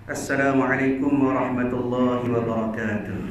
Assalamualaikum warahmatullahi wabarakatuh.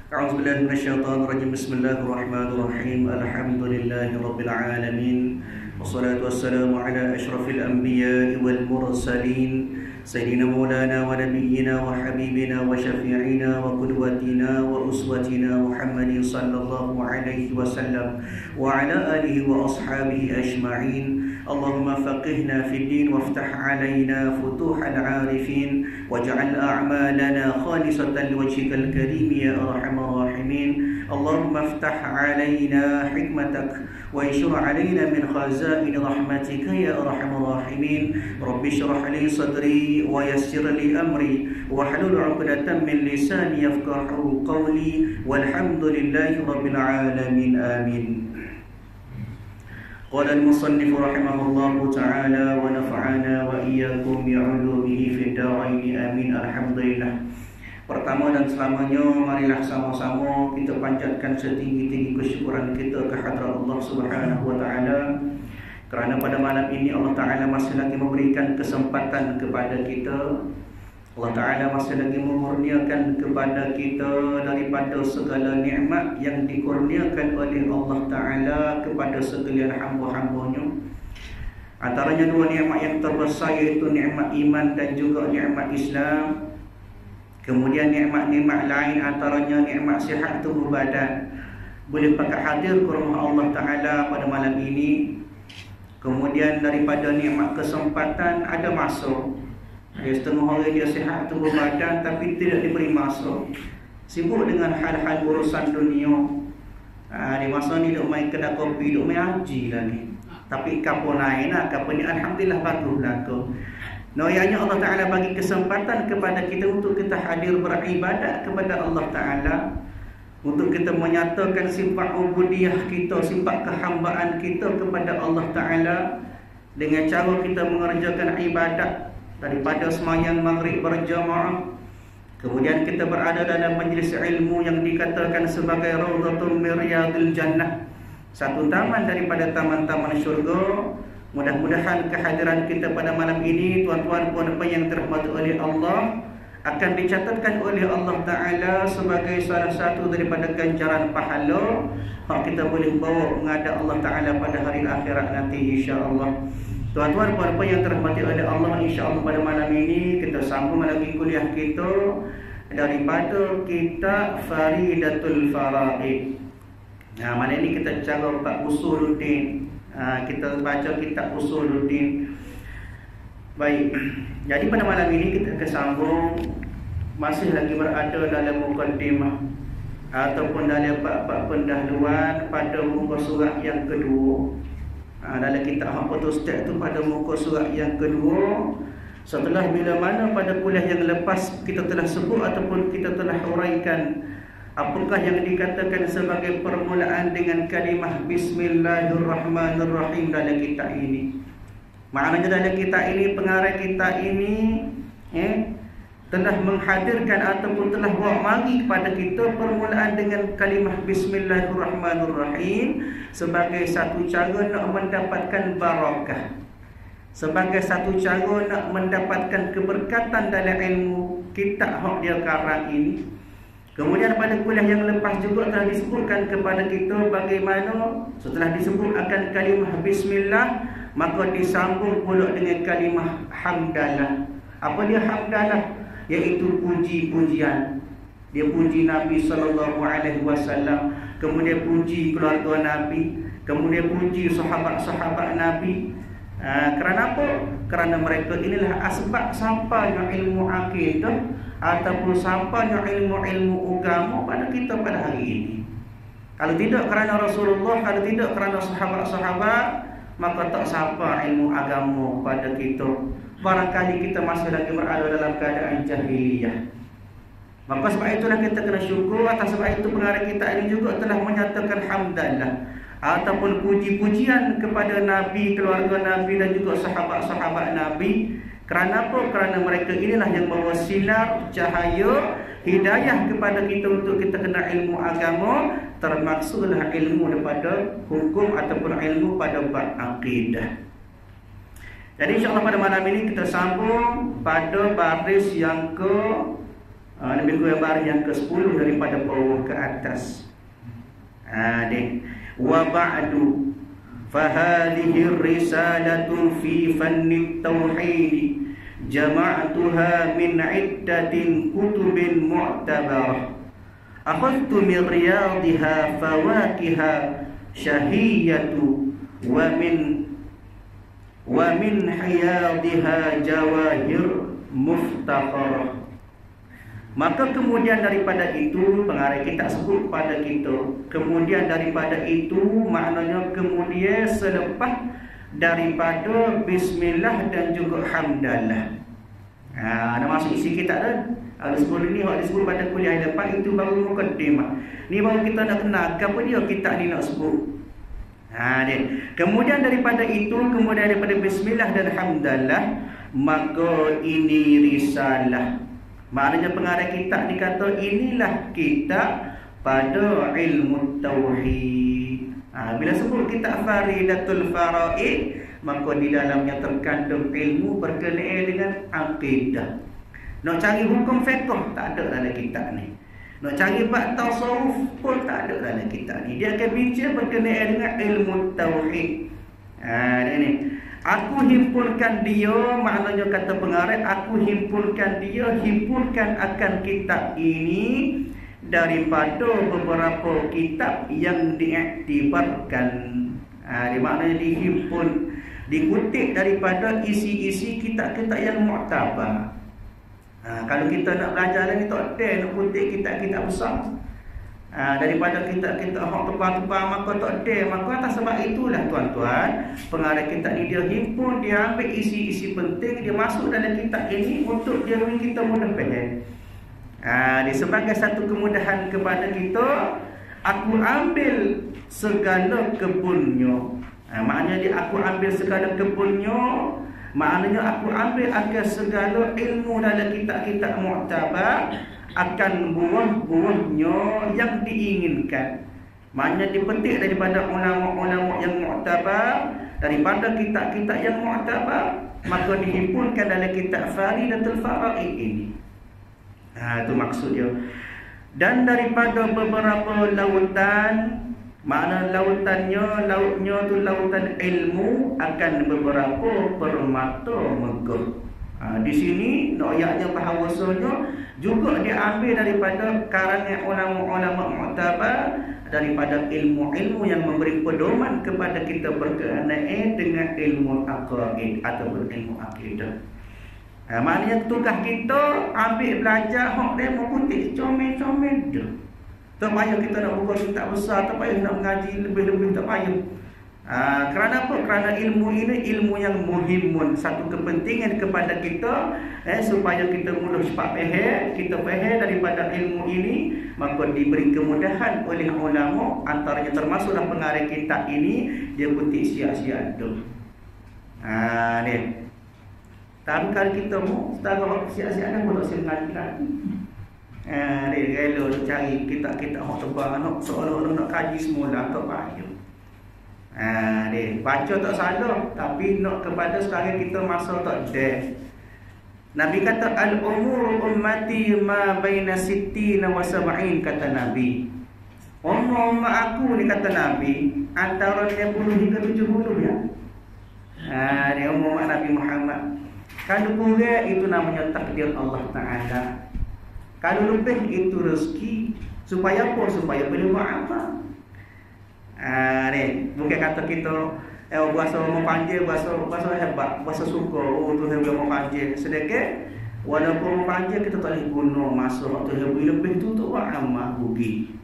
A'udzubillahi minasyaitonir rajim. Bismillahirrahmanirrahim. Alhamdulillahi rabbil alamin. Wassalatu wassalamu ala asyrafil anbiya'i wal mursalin. Sayyidina Maulana wa nabiyyina wa habibina wa syafi'ina wa qudwatina wa uswatina Muhammadin sallallahu alaihi wasallam wa ala alihi wa ashabihi ajma'in. اللهم فقهنا في الدين وافتح علينا فتوح العارفين واجعل أعمالنا خالصة لوجهك الكريم يا أرحم الراحمين. اللهم افتح علينا حكمتك وانشر علينا من خزائن رحمتك يا أرحم الراحمين. رب اشرح لي صدري ويسر لي أمري واحلل عقدة من لساني يفقهوا قولي والحمد لله رب العالمين آمين. قال المصنف رحمه الله تعالى ونفعنا وإياكم بعلومه في الدارين آمين. Alhamdulillah. Pertama dan selamanya, marilah sama-sama kita panjatkan setinggi-tinggi kesyukuran kita ke hadrat Allah Subhanahu wa taala, kerana pada malam ini Allah Taala masih lagi memberikan kesempatan kepada kita. Allah Ta'ala masih lagi memurniakan kepada kita daripada segala nikmat yang dikurniakan oleh Allah Ta'ala kepada sekalian hamba-hambanya. Antaranya dua nikmat yang terbesar, iaitu nikmat iman dan juga nikmat Islam. Kemudian nikmat-nikmat lain antaranya nikmat sihat tubuh badan. Boleh pakai hadir ke rumah Allah Ta'ala pada malam ini. Kemudian daripada nikmat kesempatan, ada masa. Setengah orang dia sihat tubuh badan tapi tidak diberi masa, sibuk dengan hal-hal urusan dunia. Di masa ni duk main kedai kopi, duk main haji lagi. Tapi kapur lain lah, kapur ni alhamdulillah bagus belaka. Noyanya Allah Ta'ala bagi kesempatan kepada kita untuk kita hadir beribadat kepada Allah Ta'ala, untuk kita menyatakan sifat ubudiyah kita, sifat kehambaan kita kepada Allah Ta'ala dengan cara kita mengerjakan ibadat daripada sembahyang maghrib berjamaah. Kemudian kita berada dalam majlis ilmu yang dikatakan sebagai Raudhatun min Riyadil Jannah, satu taman daripada taman-taman syurga. Mudah-mudahan kehadiran kita pada malam ini, tuan-tuan puan-puan yang dirahmati oleh Allah, akan dicatatkan oleh Allah Ta'ala sebagai salah satu daripada ganjaran pahala yang kita boleh bawa menghadap Allah Ta'ala pada hari akhirat nanti, insya-Allah. Tuan-tuan puan-puan yang dirahmati oleh Allah, insya-Allah pada malam ini kita sambung lagi kuliah kita daripada kitab Faridatul Faraid. Malam ini kita cara bab usuluddin. Kita baca kitab usuluddin. Baik. Jadi pada malam ini kita akan sambung, masih lagi berada dalam mukaddimah ataupun dalam bab-bab pendahuluan pada muka surat yang kedua. Dalam kitab Haqqutus itu pada muka surat yang kedua, setelah bila mana pada kuliah yang lepas kita telah sebut ataupun kita telah uraikan apakah yang dikatakan sebagai permulaan dengan kalimah Bismillahirrahmanirrahim dalam kitab ini. Maknanya dalam kitab ini, pengarang kitab ini telah menghadirkan ataupun telah bawa mari kepada kita permulaan dengan kalimah Bismillahirrahmanirrahim sebagai satu cara nak mendapatkan barakah, sebagai satu cara nak mendapatkan keberkatan dalam ilmu kitab hak dia karang ini. Kemudian pada kuliah yang lepas juga telah disebutkan kepada kita bagaimana setelah disebut akan kalimah Bismillah, maka disambung pula dengan kalimah Hamdalah. Apa dia Hamdalah? Iaitu puji-pujian. Dia puji Nabi SAW, kemudian puji keluarga Nabi, kemudian puji sahabat-sahabat Nabi. Kerana apa? Kerana mereka inilah asbab sampainya ilmu akidah ataupun sampainya ilmu-ilmu agama pada kita pada hari ini. Kalau tidak kerana Rasulullah, kalau tidak kerana sahabat-sahabat, maka tak sampai ilmu agama pada kita. Barangkali kita masih lagi berada dalam keadaan jahiliyah. Maka sebab itulah kita kena syukur. Atas sebab itu pengarang kita ini juga telah menyatakan hamdalah ataupun puji-pujian kepada Nabi, keluarga Nabi dan juga sahabat-sahabat Nabi. Kerana apa? Kerana mereka inilah yang membawa sinar, cahaya, hidayah kepada kita untuk kita kena ilmu agama, termaksudlah ilmu daripada hukum ataupun ilmu pada bab akidah. Jadi insyaAllah pada malam ini kita sambung pada baris yang lebih kurang baris yang ke-10 daripada bawah ke atas. Wa ba'du fahadhihi risalatu fi fanni tauhid jama'tuha min iddatin kutubin mu'tabarah akhadtu min riyadha fawakiha syahiyatu wa min hiyadha jawahir muftakharah. Maka kemudian daripada itu pengarang kita sebut pada kita. Kemudian daripada itu maknanya kemudian selepas daripada bismillah dan juga hamdalah. Ada masuk isi kita dah. Al-Sebul ini hak disebut pada kuliah depan itu baru mukaddimah. Ni baru kita nak kenal apa dia kita ni nak sebut. Kemudian daripada itu, kemudian daripada bismillah dan hamdalah, maka ini risalah. Maknanya pengarang kitab dikata inilah kitab pada ilmu tauhid. Bila sebut kitab Faridatul Faraid, maka di dalamnya terkandung ilmu berkenaan dengan akidah. Nak cari hukum fiqh tak ada dalam kitab ni. Nak cari bab tasawuf pun tak ada dalam kitab ni. Dia akan bincang berkenaan dengan ilmu tauhid. Ini. Aku himpunkan dia, maknanya kata pengarang, aku himpunkan akan kitab ini daripada beberapa kitab yang diiktibarkan. Maknanya dihimpun, dikutip daripada isi-isi kitab-kitab yang mu'tabar. Kalau kita nak belajar lagi tak ada nak kutip kitab-kitab besar. Daripada kitab-kitab hak tebal-tebal maka tak ada. Maka atas sebab itulah tuan-tuan, pengarang kitab ni dia himpun, dia ambil isi-isi penting, dia masuk dalam kitab ini untuk dia bagi kita mudah faham. Dia sebagai satu kemudahan kepada kita, aku ambil segala kebunnya. Maknanya dia aku ambil segala kebunnya. Maknanya aku ambil akan segala ilmu dalam kitab-kitab mu'tabar, akan buah-buahnya yang diinginkan. Maknanya dipetik daripada ulama-ulama yang mu'tabar, daripada kitab-kitab yang mu'tabar, maka dihimpunkan dalam kitab Faridatul Faraid ini. Itu maksudnya. Dan daripada beberapa lautan, makna lautnya tu lautan ilmu, akan beberapa permata megah. Di sini ayatnya bahawasanya juga diambil daripada karangan ulama-ulama mu'tabar, daripada ilmu-ilmu yang memberi pedoman kepada kita berkenaan dengan ilmu aqaid ataupun ilmu akidah. Maknanya tugas kita ambil belajar hak dia mengutip comel-comel je. Tak payah kita nak buka kitab besar, tak payah nak mengaji lebih-lebih, tak payah. Kerana apa? Kerana ilmu ini ilmu yang muhimun, satu kepentingan kepada kita, supaya kita mudah cepat faham. Kita faham daripada ilmu ini, maka diberi kemudahan oleh ulama. Antaranya termasuklah pengarang kitab ini, dia kutip siap-siap tu. Ni. Tapi kalau kita mau setara siap-siap dah boleh mengaji lagi. Dia gelo cari kitab-kitab hak tebal, nak seolah-olah nak kaji semula, tak payah. Dia baca tak salah, tapi nak kepada sekarang kita masa tak ada. Nabi kata al-umur ummati ma baina sittina wa sab'in, kata Nabi. Umur aku ni, kata Nabi, antara 50 hingga 70 ya. Dia umur Nabi Muhammad. Kalau kurang itu namanya takdir Allah Ta'ala. Kalau lebih itu rezeki. Supaya apa? Supaya boleh buat apa? Ni bukan kata kita bahasa mau panggil, bahasa hebat, bahasa suka. Tu hebat mau panggil sedekah. Walaupun mau panggil kita tak boleh guna masa waktu lebih tu untuk buat amal rugi.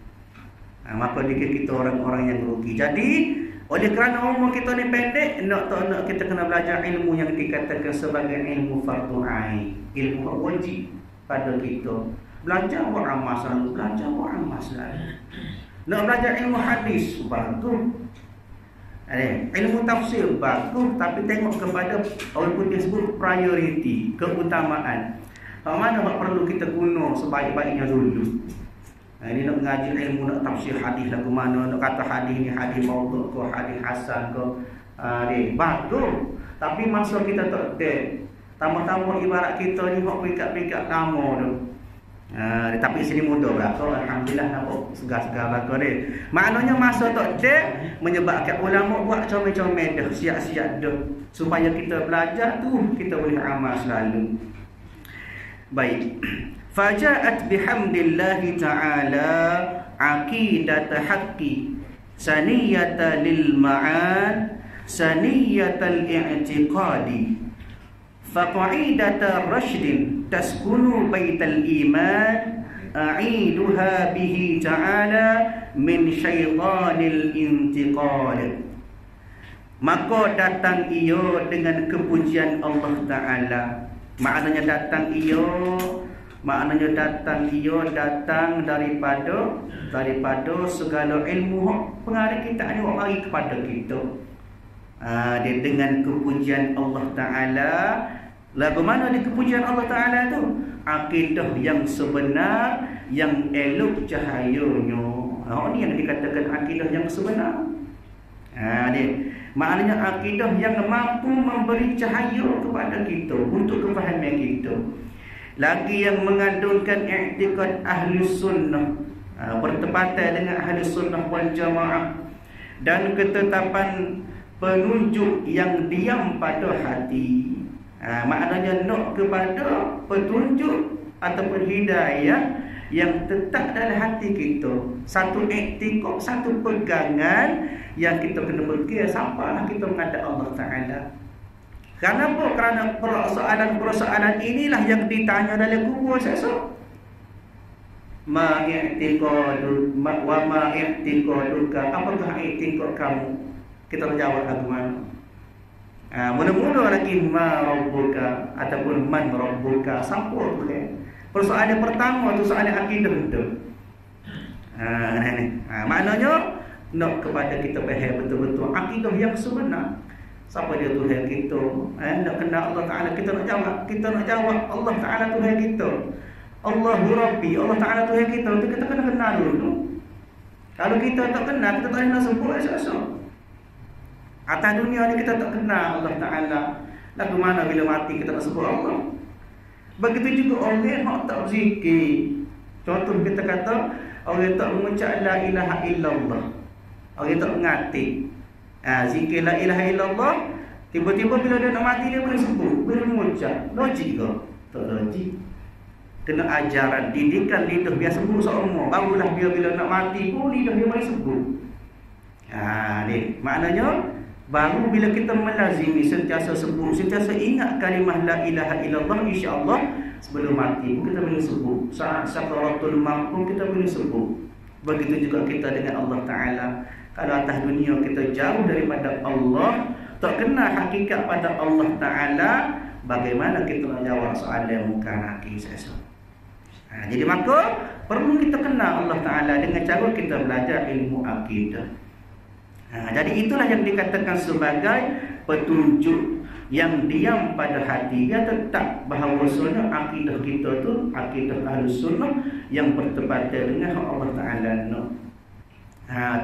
Maka dikit kita orang-orang yang rugi. Jadi oleh kerana umur kita ni pendek, nak kita kena belajar ilmu yang dikatakan sebagai ilmu fardu ain, ilmu wajib pada kita. Belajar buat amal selalu, belajar buat amal selalu. Nak belajar ilmu hadis, bagus. Ilmu tafsir, bagus. Tapi tengok kepada orang putih sebut priority, keutamaan. Mana yang perlu kita guna sebaik-baiknya dulu. Ini nak mengaji ilmu, nak tafsir hadis lagu mana, nak kata hadis ni hadis maudhu' ke hadis hasan ke. Bagus. Tapi masa kita tak ada. Tamu-tamu ibarat kita ni hok pekat-pekat lama tu. Tapi sini muda belaka, alhamdulillah nampak segar-segar belaka dia. Maknanya masa tak ada menyebabkan ulama buat comel-comel dah, siap-siap dah supaya kita belajar tu kita boleh amal selalu. Baik. Faja'at bihamdillahi ta'ala aqidata haqqi saniyata lil ma'ad saniyata al-i'tiqadi faqa'idata rashdin taskunu baital iman a'iduha bihi ta'ala min syaitanil intiqad. Maka datang ia dengan kepujian Allah Ta'ala. Maknanya datang ia datang daripada segala ilmu pengarah kita ni orang bagi kepada kita. Dia dengan kepujian Allah Ta'ala. Lagu mana ni kepujian Allah Ta'ala tu? Akidah yang sebenar, yang elok cahayanya. Ni yang dikatakan akidah yang sebenar. Dia maknanya akidah yang mampu memberi cahaya kepada kita untuk kefahaman kita. Lagi yang mengandungkan i'tiqad ahli sunnah, bertepatan dengan ahli sunnah wal jamaah, dan ketetapan penunjuk yang diam pada hati. Maknanya nak kepada petunjuk ataupun hidayah yang tetap dalam hati kita. Satu i'tiqad, satu pegangan yang kita kena fikir sampailah kita menghadap Allah Ta'ala. Kenapa? Kerana persoalan-persoalan inilah yang ditanya dalam kubur esok. Ma i'tiqadu wa ma i'tiqaduka, apakah i'tiqad kamu? Kita jawab lagu mana? Mula-mula lagi ma rabbuka ataupun man rabbuka, siapa tu kan? Persoalan pertama tu soalan akidah tu. Maknanya nak kepada kita faham betul-betul akidah yang sebenar. Siapa dia Tuhan kita? Nak kenal Allah Ta'ala, kita nak jawab Allah Ta'ala Tuhan kita. Allahu Rabbi, Allah Ta'ala Tuhan kita. Itu kita kena kenal dulu. Kalau kita tak kenal, kita tak boleh nak sebut esok-esok. Atas dunia ni kita tak kenal Allah Ta'ala. Lagu mana bila mati kita nak sebut Allah? Begitu juga orang yang tak zikir. Contoh kita kata orang tak mengucap la ilaha illallah, orang tak mengerti zikir la ilaha illallah, tiba-tiba bila dia nak mati dia boleh sebut, boleh mengucap. Logik ke? Tak logik. Kena ajaran, didikan lidah biar sebut semua, barulah dia bila nak mati pun lidah dia boleh sebut. Ni maknanya baru bila kita melazimi sentiasa sebut, sentiasa ingat kalimah la ilaha illallah, insya-Allah sebelum mati pun kita boleh sebut. Saat sakaratul maut pun kita boleh sebut. Begitu juga kita dengan Allah Ta'ala. Kalau atas dunia kita jauh daripada Allah, tak kenal hakikat pada Allah Ta'ala, bagaimana kita nak jawab soalan muka nakir esok? Jadi maka perlu kita kenal Allah Ta'ala dengan cara kita belajar ilmu akidah. Jadi itulah yang dikatakan sebagai petunjuk yang diam pada hati. Dia tetap bahawa sunnah akidah kita tu akidah Ahlus Sunnah yang bertepatan dengan Allah Ta'ala.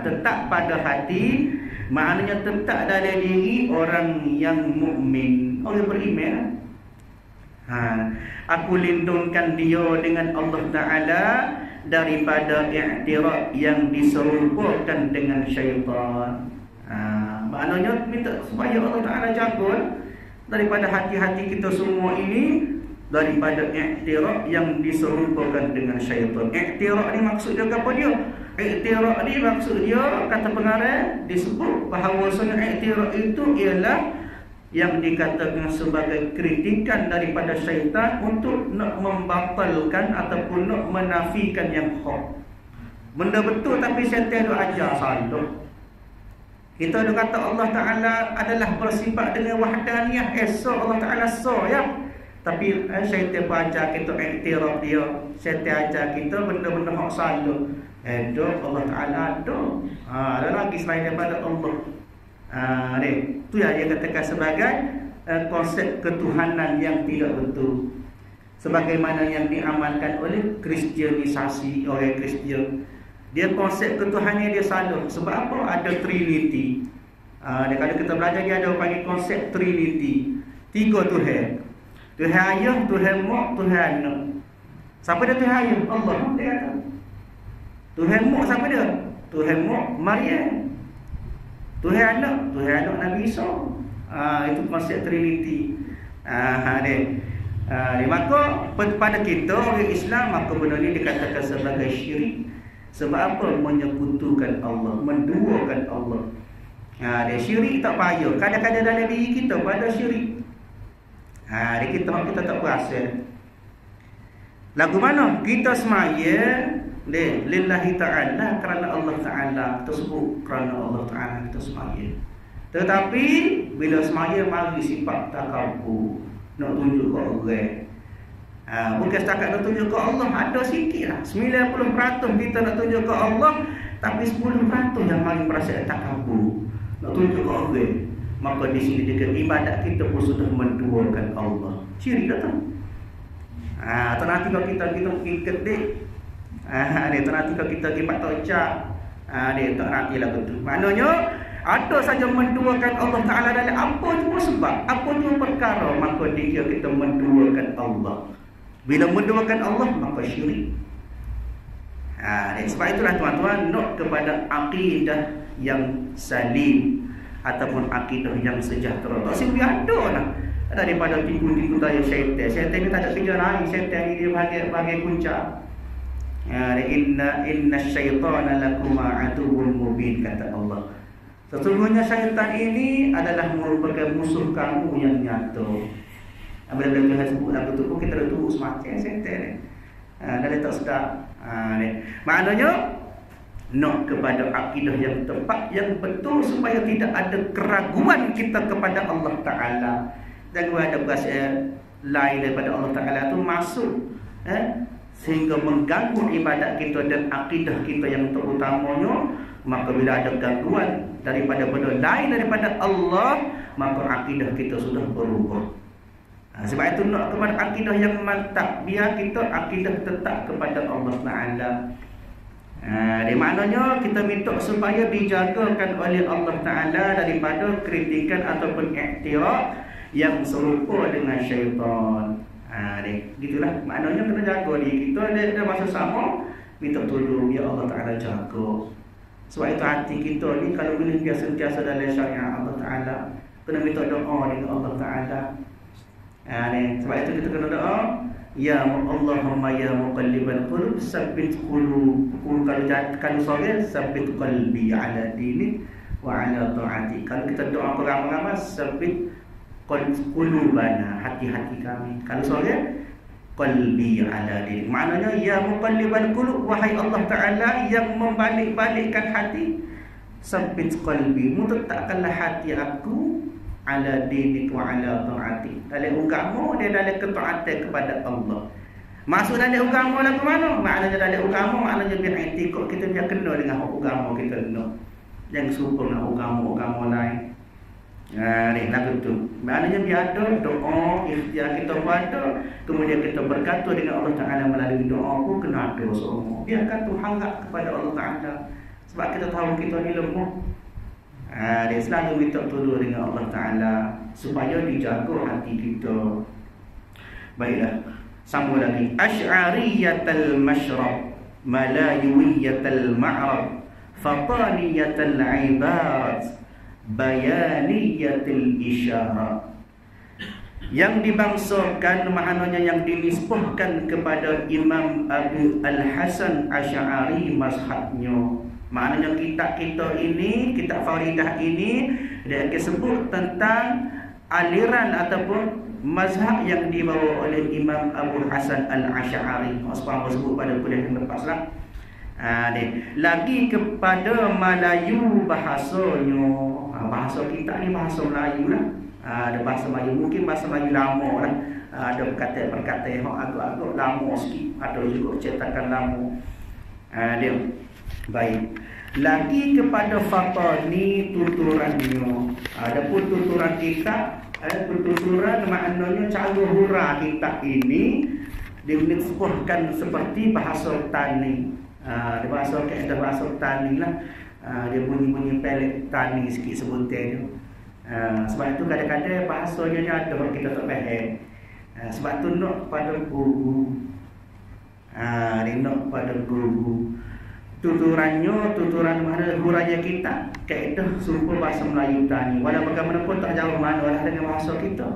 Tetap pada hati, maknanya tetap dalam diri orang yang mukmin, orang beriman. Aku lindungkan dia dengan Allah Ta'ala daripada i'tirad yang diserupakan dengan syaitan. Maknanya minta supaya Allah Ta'ala jaga daripada hati-hati kita semua ini daripada i'tirad yang diserupakan dengan syaitan. I'tirad ni maksud dia apa dia? I'tirad ni maksud dia, kata pengarang disebut bahawa i'tirad itu ialah yang dikatakan sebagai kritikan daripada syaitan untuk nak membatalkan ataupun nak menafikan yang hak. Benda betul tapi syaitan dia ajar salah. Kita dah kata Allah Ta'ala adalah bersifat dengan wahdaniyah, esok Allah Ta'ala ya. Tapi syaitan pun ajar kita i'tiraf dia. Syaitan ajar kita benda-benda hak salah. Allah Ta'ala ada. Ada lagi selain daripada Allah. Itu yang dia katakan sebagai konsep ketuhanan yang tidak betul, sebagaimana yang diamalkan oleh Kristianisasi, oleh Kristian. Dia konsep ketuhanan dia salah. Sebab apa? Ada Trinity. Kalau kita belajar dia ada panggil konsep Trinity. 3 Tuhan. Tuhan Ayah, Tuhan Mak, Tuhan Anak. Siapa dia Tuhan Ayah? Allah dia kata. Tuhan Mak siapa dia? Tuhan Mak Maryam. Tuhan Anak Nabi Isa. Itu konsep Trinity. Maka pada kita orang Islam, maka benda ni dikatakan sebagai syirik. Sebab apa? Menyekutukan Allah, menduakan Allah. Dia syirik tak payah. Kadang-kadang dalam diri kita pada syirik. Kita tak berasa. Lagu mana? Kita semaya lillahi ta'ala, kerana Allah Ta'ala. Kita sebut kerana Allah Ta'ala kita semaya. Tetapi bila semaya mari sifat takabur, nak tunjuk ke orang. Bukan setakat nak tunjuk ke Allah, ada sikit lah. 90% kita nak tunjuk ke Allah, tapi 10% yang mari merasa takabur, nak tunjuk ke orang. Maka di sini juga ibadat kita pun sudah menduakan Allah. Syirik datang. Nanti kalau kita pergi ketik, nanti kalau kita pergi patah ucap, dia tak nanti lah betul. Maknanya ada saja menduakan Allah Ta'ala dalam apa jua sebab, apa jua perkara, maka dia kita menduakan Allah. Bila menduakan Allah, maka syirik. Sebab itulah tuan-tuan, nak kepada akidah yang salim ataupun akidah yang sejahtera. Tak sini ada lah daripada tipu-tipu daya syaitan. Syaitan ni tak ada kerja lain. Syaitan ni dia bahagia puncak. Inna syaitana lakuma aduwwun mubin, kata Allah. Sesungguhnya syaitan ini adalah merupakan musuh kamu yang nyata. Bila Tuhan sebut lagu tu, kita dah tunggu semacam syaitan ni. Dah tak sedap. Maknanya nak kepada akidah yang tepat, yang betul, supaya tidak ada keraguan kita kepada Allah Ta'ala. Dan ada berasa lain daripada Allah Ta'ala tu masuk sehingga mengganggu ibadat kita dan akidah kita yang terutamanya. Maka bila ada gangguan daripada benda lain daripada Allah, maka akidah kita sudah berubah. Sebab itu nak kepada akidah yang mantap, biar kita akidah tetap kepada Allah Ta'ala. Di maknanya kita minta supaya dijagakan oleh Allah Ta'ala daripada kritikan ataupun iktiraf yang serupa dengan syaitan. Gitulah maknanya, kena jaga diri kita dan masa sama minta tolong ya Allah Ta'ala jaga. Sebab itu hati kita ni kalau boleh biasa-biasa dalam syariat Allah Ta'ala, kena minta doa dengan Allah Ta'ala. Sebab itu kita kena doa, ya Allahumma ya muqallibal qulub sabbit qulub. Kalau sore sabbit qalbi ala dinik wa ala ta'ati. Kalau kita doa ramai-ramai, sabbit qulubana, hati-hati kami. Kalau sore qalbi ala dinik. Maknanya ya muqallibal qulub, wahai Allah Ta'ala yang membalik-balikkan hati, sabbit qalbi, tetapkanlah hati aku ala dinik wa ala ta'ati, dalam agama dia, dalam ketaatan kepada Allah. Masuk dalam agama lah ke mana? Maknanya dalam agama, maknanya biar etikot kita biar kena dengan agama kita kena. Jangan serupa dengan agama-agama lain. Ni lagu tu. Maknanya biar ada doa ikhtiar kita pada, kemudian kita berkata dengan Allah Ta'ala melalui doa pun kena ada semua. Biarkan tu harap kepada Allah Ta'ala. Sebab kita tahu kita ni lemah. Dia selalu minta tolong dengan Allah Ta'ala supaya dijaga hati kita. Baiklah, sambung lagi. Asy'ariyatal masyrab, malayuwiyatal ma'rab, fataniyatal ibarat, bayaniyatil isyarat. Yang dibangsakan, maknanya yang dinisbahkan kepada Imam Abu Al-Hasan Asy'ari mazhabnya. Maknanya kitab kita ini, kitab Faridah ini, dia akan sebut tentang aliran ataupun mazhab yang dibawa oleh Imam Abu Hasan Al-Asy'ari. Sebab sebut pada kuliah yang lepas lah. Lagi kepada Melayu bahasanya. Bahasa kita ni bahasa Melayu lah. Ada bahasa Melayu, mungkin bahasa Melayu lama lah. Ada perkataan yang agak-agak lama sikit. Ada juga cetakan lama. Dia baik. Lagi kepada fatani tuturannya. Adapun tuturan kita, ada tuturan maknanya cara hurah kitab ini dinisbahkan seperti bahasa tani. Bahasa kaedah bahasa tani lah. Dia bunyi-bunyi pelet tani sikit sebutir tu. Sebab itu kadang-kadang bahasanya dia ada kita tak faham. Sebab tu nak pada guru. Dia nak pada guru. Tuturan mana huraya kita kaedah sumpah bahasa Melayu tani. Walau bagaimanapun tak jauh mana lah dengan bahasa kita.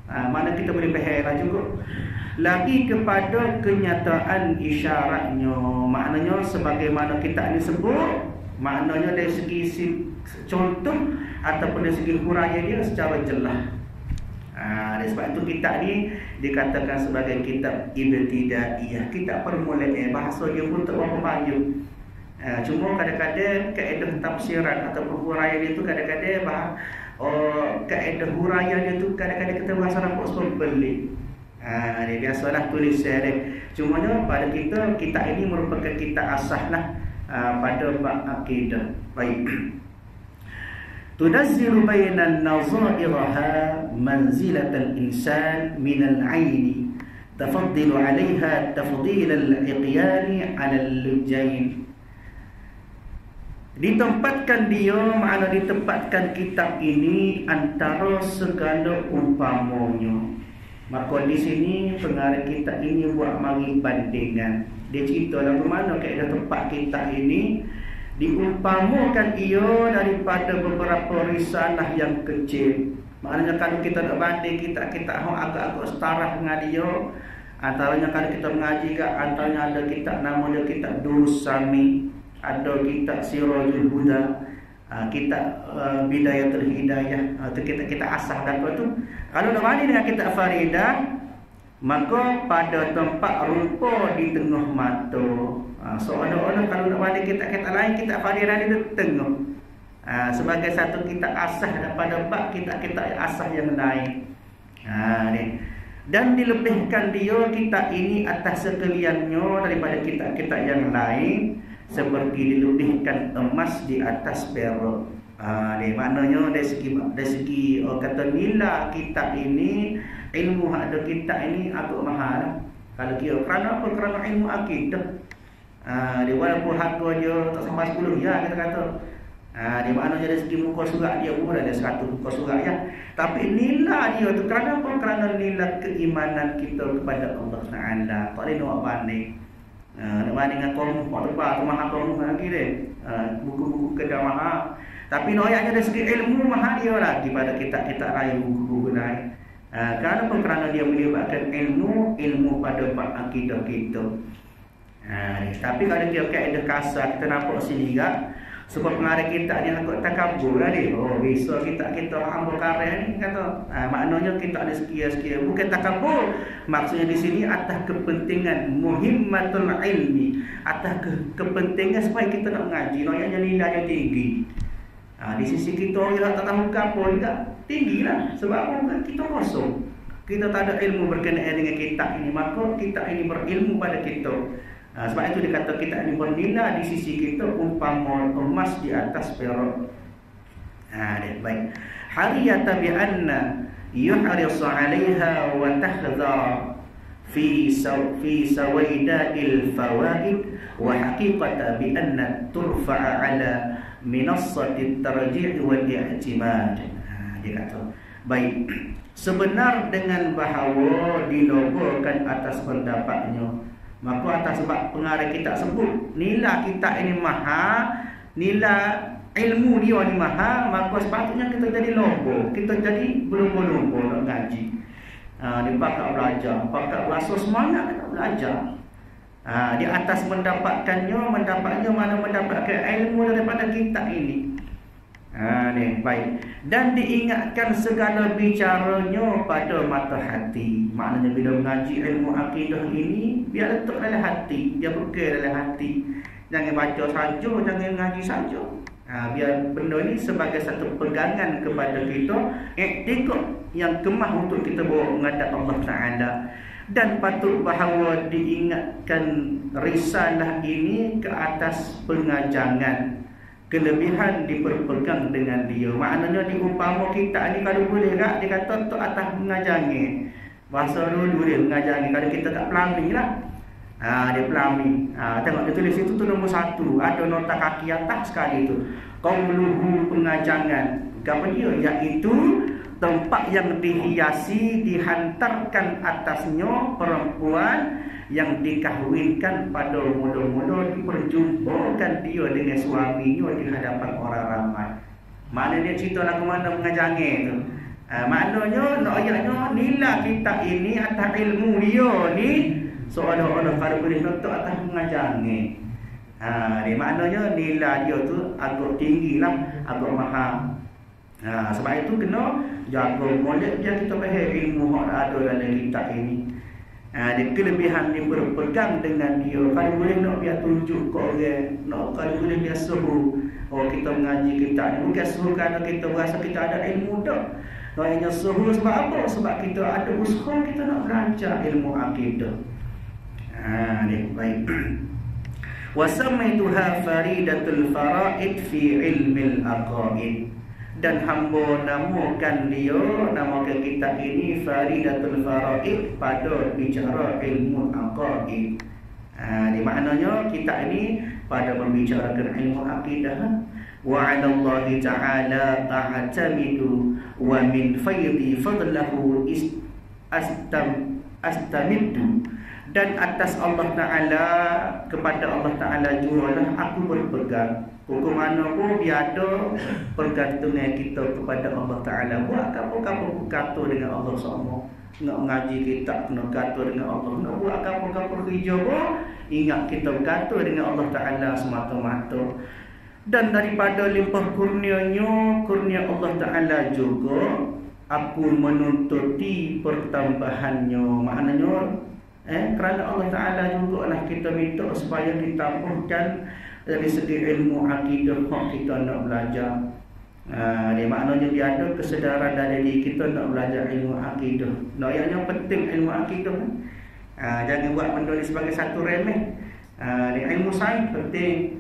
Mana kita boleh faham juga. Lagi kepada kenyataan isyaratnya, maknanya sebagaimana kita ini sebut, maknanya dari segi contoh ataupun dari segi huraya dia secara jelas. Sebab itu kitab ni dikatakan sebagai kitab ibtidaiyah, kitab permulaan. Bahasa dia pun tak berapa banyak. Cuma kadang-kadang kaedah tafsiran ataupun huraian itu kadang-kadang kaedah huraian itu kadang-kadang kita bahasa nampak sebab pelik. Dia biasalah tulisan dia. Cuma pada kita ini merupakan kitab asas lah pada bab akidah. Baik. Tunazzilu bainan nazairaha manzilatal insan minal aini tafaddilu 'alayha tafdilal iqyani 'alal lujain. Ditempatkan dia, makna ditempatkan kitab ini antara segala umpamanya. Maka di sini pengarang kitab ini buat mari bandingan. Dia cerita lagu mana kaedah tempat kitab ini diumpamakan ia daripada beberapa risalah yang kecil. Maknanya kalau kita nak banding kitab-kitab agak-agak setara dengan dia, antaranya kalau kita mengaji antaranya ada kitab nama dia kitab Durus Sami, ada kitab Sirajul Huda, kitab Bidayatul Hidayah, atau kitab asah dan tu. Kalau nak banding dengan kitab Faridah, maka pada tempat rupa di tengah mata. Seolah-olah kalau nak banding kitab-kitab lain, kitab Faridah ni di tengah. Sebagai satu kitab asah daripada bab kitab-kitab asah yang lain. Dan dilebihkan dia kitab ini atas sekaliannya daripada kitab-kitab yang lain, seperti dilebihkan emas di atas perak. Maknanya dari segi kata nilai kitab ini, ilmu ada kitab ini agak mahal. Kalau kira kerana apa? Kerana ilmu akidah. Walaupun harga dia tak sampai 10 ya kita kata. Maknanya dari segi muka surat dia pun ada 100 muka surat ya. Tapi nilai dia tu kerana apa? Kerana nilai keimanan kita kepada Allah Taala. Tak boleh nak banding. Nak banding dengan kaum Pak mahal kaum lagi deh. Buku-buku kedai mahal. Tapi noyaknya dari segi ilmu mahal dia lagi pada kitab-kitab lain, buku-buku lain. Kenapa? Kerana dia melibatkan ilmu pada bab akidah kita. Tapi kalau dia kaedah kasar, kita nampak sini juga. Sebab pengarang kitab ni agak takabur lah dia. Bisa kita hamba karya ni kata. Maknanya kita ada sekian-sekian. Bukan takabur. Maksudnya di sini atas kepentingan muhimmatul ilmi. Atas kepentingan supaya kita nak mengaji. Noyaknya nilainya tinggi. Di sisi kita orang tak tahu apa juga tinggi lah. Sebab apa? Kita kosong. Kita tak ada ilmu berkenaan dengan kitab ini. Maka kitab ini berilmu pada kita. Sebab itu dikata kitab ini bernilai di sisi kita umpama emas di atas perak. Baik. Hariyata bi anna yuhrisu 'alaiha wa tahdha fi sawaida'il fawaid wa haqiqata bi anna turfa'a 'ala minassati tarjih wal i'timad. Dia kata, baik, sebenar dengan bahawa dilogokan atas pendapatnya, maka atas sebab pengarang kitab sebut nilai kitab ini mahal, nilai ilmu dia ni mahal, maka sepatutnya kita jadi logo, kita jadi berlomba-lomba nak ngaji. Dia pakat belajar, pakat berasa semangat nak belajar. Di atas mendapatkannya mana mendapatkan ilmu daripada kitab ini. Baik. Dan diingatkan segala bicaranya pada mata hati. Maknanya bila mengaji ilmu akidah ini, biar letak dalam hati, dia bekal dalam hati. Jangan baca saja, jangan mengaji saja. Biar benda ini sebagai satu pegangan kepada kita, iktikad yang kemah untuk kita bawa menghadap Allah Taala. Dan patut bahawa diingatkan risalah ini ke atas pengajangan, kelebihan diperpegang dengan dia. Maknanya diumpama kita ni kalau boleh dia kata tu atas mengajangi. Bahasa dulu dia mengajangi. Kalau kita tak pelanggi lah, Dia pelami. Tengok dia tulis itu tu nombor 1. Ada nota kaki atas sekali tu. Qauluhu pengajangan. Apa dia? Iaitu tempat yang dihiasi, dihantarkan atasnya perempuan yang dikahwinkan pada mula-mula, diperjumpakan dia dengan suaminya di hadapan orang ramai. Mana dia cerita lagu mana pengajangan tu? Maknanya, ayatnya nilai kita ini atas ilmu dia ni seolah-olah kalau boleh notok atas pengajangan. Dia maknanya nilai dia tu agak tinggi lah, agak mahal. Sebab itu kena jaga molek dia kita faham ilmu yang ada dalam kitab ini. Dia kelebihan dia berpegang dengan dia. Kalau boleh nak biar tunjuk ke orang, kalau boleh biar suruh kita mengaji kitab ni. Bukan suruh kerana kita rasa kita ada ilmu tak. Hanya suruh sebab apa? Sebab kita ada usaha kita nak belajar ilmu akidah. Ni baik. Wa samaituha faridatul faraid fi ilmil aqaid. Dan hamba namakan dia, namakan kitab ini Faridatul Faraid pada bicara ilmu aqaid. Di maknanya kitab ini pada membicarakan ilmu akidah. Wa 'ala Allah ta'ala ta'tamidu wa min faidi fadlahu astamiddu. Dan atas Allah Ta'ala, kepada Allah Ta'ala jualah aku berpegang. Hukum mana pun dia ada pergantungan kita kepada Allah Ta'ala. Buat apa-apa kata dengan Allah semua. Nak mengaji kitab kena kata dengan Allah. Nak buat apa-apa kerja pun ingat kita berkata dengan Allah Ta'ala semata-mata. Dan daripada limpah kurnianya, kurnia Allah Ta'ala juga, aku menuntuti pertambahannya. Maknanya kerana Allah Ta'ala juga lah kita minta supaya kita tambahkan dari segi ilmu akidah yang kita nak belajar. Dia maknanya dia ada kesedaran dari diri kita nak belajar ilmu akidah. Yang penting ilmu akidah. Jangan buat benda ni sebagai satu remeh. Ilmu sains penting,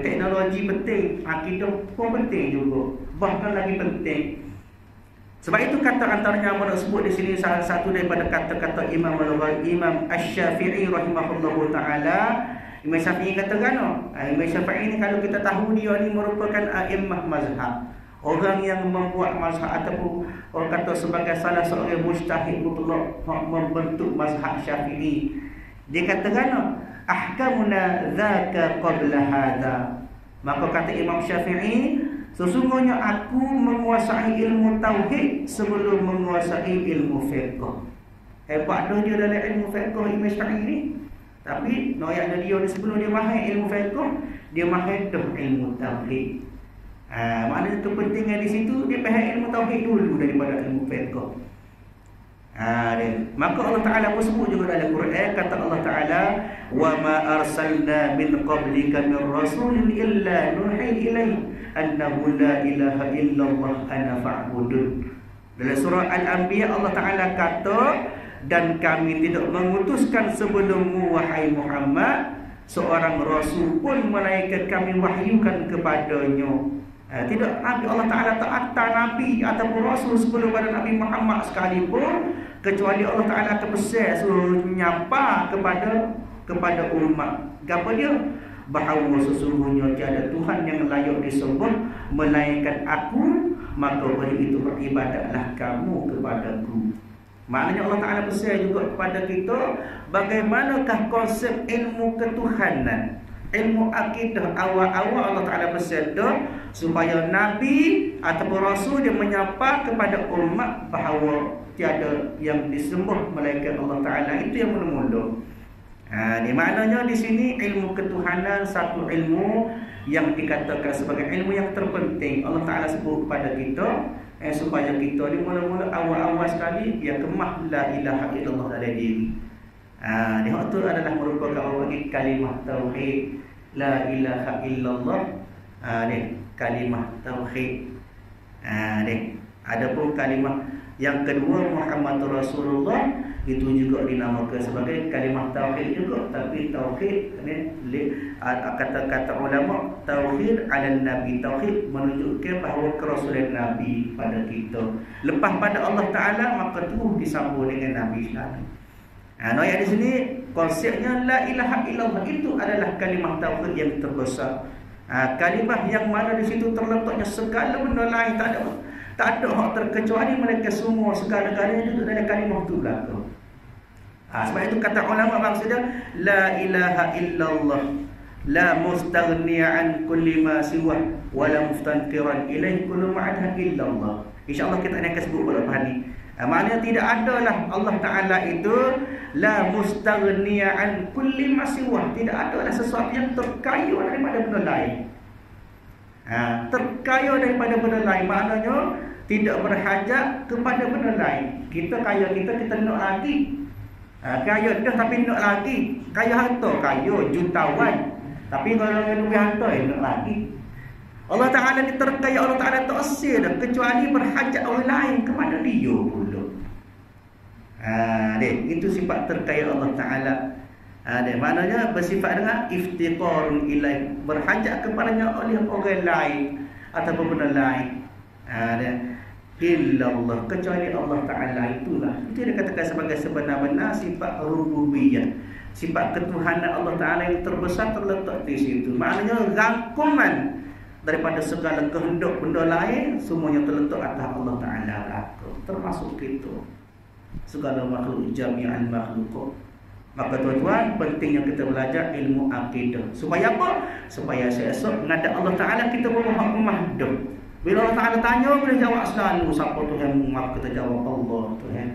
teknologi penting, akidah pun penting juga, bahkan lagi penting. Sebab itu kata antaranya yang disebut di sini salah satu daripada kata-kata Imam Asy-Syafi'i rahimahullahu taala. Imam Syafi'i kata kan, Imam Syafi'i ni kalau kita tahu dia ni merupakan a'immah mazhab, orang yang membuat mazhab ataupun orang kata sebagai salah seorang mujtahid mutlak membentuk mazhab Syafi'i. Dia kata kan, ahkamuna dzaka qabla hadza. Maka kata Imam Syafi'i, sesungguhnya aku menguasai ilmu tauhid sebelum menguasai ilmu fiqh. Hebat dah dia dalam ilmu fiqh Imam Syafi'i ni. Tapi noyaknya dia ni sebelum dia mahir ilmu fiqh, dia mahir dah ilmu tauhid. Maknanya kepentingan di situ dia faham ilmu tauhid dulu daripada ilmu fiqh. Maka Allah Ta'ala pun sebut juga dalam Quran, kata Allah Ta'ala, wa ma arsalna min qablika min rasulin illa nuhi ilaihi annahu la ilaha illallah ana fa'budun. Dalam surah Al-Anbiya Allah Ta'ala kata, dan kami tidak mengutuskan sebelummu wahai Muhammad seorang rasul pun melainkan kami wahyukan kepadanya. Tidak Nabi Allah Ta'ala tak hantar Nabi ataupun Rasul sebelum pada Nabi Muhammad sekalipun, kecuali Allah Ta'ala akan pesan suruh nyapa kepada umat. Apa dia? Bahawa sesungguhnya tiada Tuhan yang layak disembah melainkan aku, maka oleh itu beribadatlah kamu kepadaku. Maknanya Allah Ta'ala pesan juga kepada kita bagaimanakah konsep ilmu ketuhanan. Ilmu akidah awal-awal Allah Ta'ala bersabda supaya Nabi ataupun Rasul dia menyapa kepada umat bahawa tiada yang disembah melainkan Allah Ta'ala. Itu yang mula-mula. Ini maknanya di sini ilmu ketuhanan satu ilmu yang dikatakan sebagai ilmu yang terpenting. Allah Ta'ala sebut kepada kita supaya kita ni mula-mula awal-awal sekali dia kemah la ilaha illallah dalam diri. Dia itu adalah merupakan orang kalimah tauhid. La ilaha illallah. Ni kalimah tauhid. Ni adapun kalimah yang kedua Muhammadur Rasulullah, itu juga dinamakan sebagai kalimah tauhid juga. Tapi tauhid ni kata-kata ulama, tauhid ala nabi, tauhid menunjukkan bahawa kerasulan nabi pada kita. Lepas pada Allah Ta'ala maka tu disambung dengan nabi sekali. Ayat di sini konsepnya la ilaha illallah itu adalah kalimah tauhid yang terbesar. Kalimah yang mana di situ terletaknya segala benda lain, tak ada hak terkecuali mereka semua, segala-galanya itu dalam kalimah itu belaka. Sebab itu kata ulama maksudnya la ilaha illallah la mustaghniya an kulli ma siwa wa la muftanqiran ilaihi kullu ma'adha illallah. InsyaAllah kita akan sebut pada lepas ni. Maknanya tidak adalah Allah Ta'ala itu la mustaghniya an kulli ma siwa, tidak adalah sesuatu yang terkaya daripada benda lain. Terkaya daripada benda lain maknanya tidak berhajat kepada benda lain. Kita kaya kita nak lagi. Kaya dah tapi nak lagi. Kaya harta, kaya jutawan. Tapi kalau duit harta nak lagi. Allah Ta'ala ni terkaya, Allah Ta'ala tak asal dah kecuali berhajat orang lain kepada dia pula. Itu sifat terkaya Allah Ta'ala. Maknanya bersifat dengan iftiqarun ilaih, berhajat kepadanya oleh orang lain ataupun benda lain. Illallah, kecuali Allah Ta'ala itulah. Itu dia katakan sebagai sebenar-benar sifat rububiyah, sifat ketuhanan Allah Ta'ala yang terbesar terletak di situ. Maknanya rangkuman daripada segala kehendak benda lain semuanya terletak atas Allah Ta'ala belaka, termasuk kita, segala makhluk, jami'an makhluk. Maka tuan-tuan, pentingnya kita belajar ilmu akidah. Supaya apa? Supaya esok menghadap Allah Ta'ala kita bermahmah. Bila Allah Ta'ala tanya, boleh jawab selalu. Siapa Tuhan? Maka kita jawab Allah Tuhan,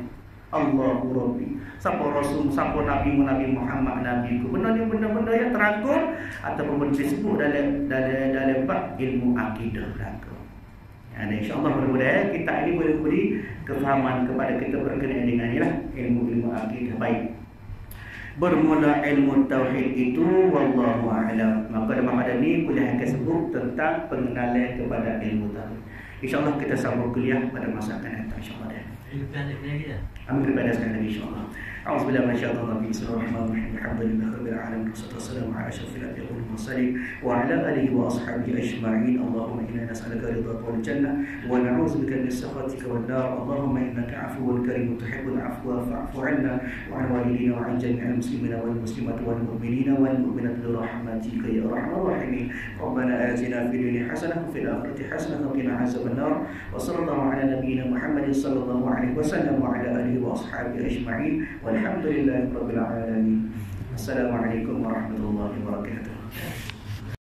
Allahu Rabbi. Siapa Rasul, siapa Nabi Muhammad Nabiku. Benda-benda yang terangkum ataupun disebut dalam bab ilmu akidah belaka. InsyaAllah mudah-mudahan kita ini boleh beri kefahaman kepada kita berkenaan dengan ilmu akidah. Baik, bermula ilmu tauhid itu wallahu a'lam. Maka dalam pada ni kuliah akan sebut tentang pengenalan kepada ilmu tauhid. InsyaAllah kita sambung kuliah pada masa akan datang, insyaAllah. Amin kepada sekalian, insyaAllah. A'udzubillahi minasyaitonir rajim. Bismillahirrahmanirrahim. Alhamdulillahi rabbil alamin. Wassalatu wassalamu ala asyrafil anbiya'i wal mursalin wa ala alihi wa ashabihi ajma'in. Allahumma inna nas'aluka ridhaka wal jannah wa na'udzubika min sakhatika wan nar. Allahumma innaka 'afuwwun karimun tuhibbul 'afwa fa'fu 'anna wa 'an walidina wa 'an jami'il muslimina wal muslimati wal mu'minina wal mu'minati bi rahmatika ya arhamar rahimin. Rabbana atina fid dunya hasanah wa fil akhirati hasanah wa qina adzaban nar. Wa sallallahu ala nabiyyina Muhammadin sallallahu alaihi wasallam wa ala alihi wa ashabihi ajma'in. Walhamdulillahi rabbil alamin. Assalamualaikum warahmatullahi wabarakatuh.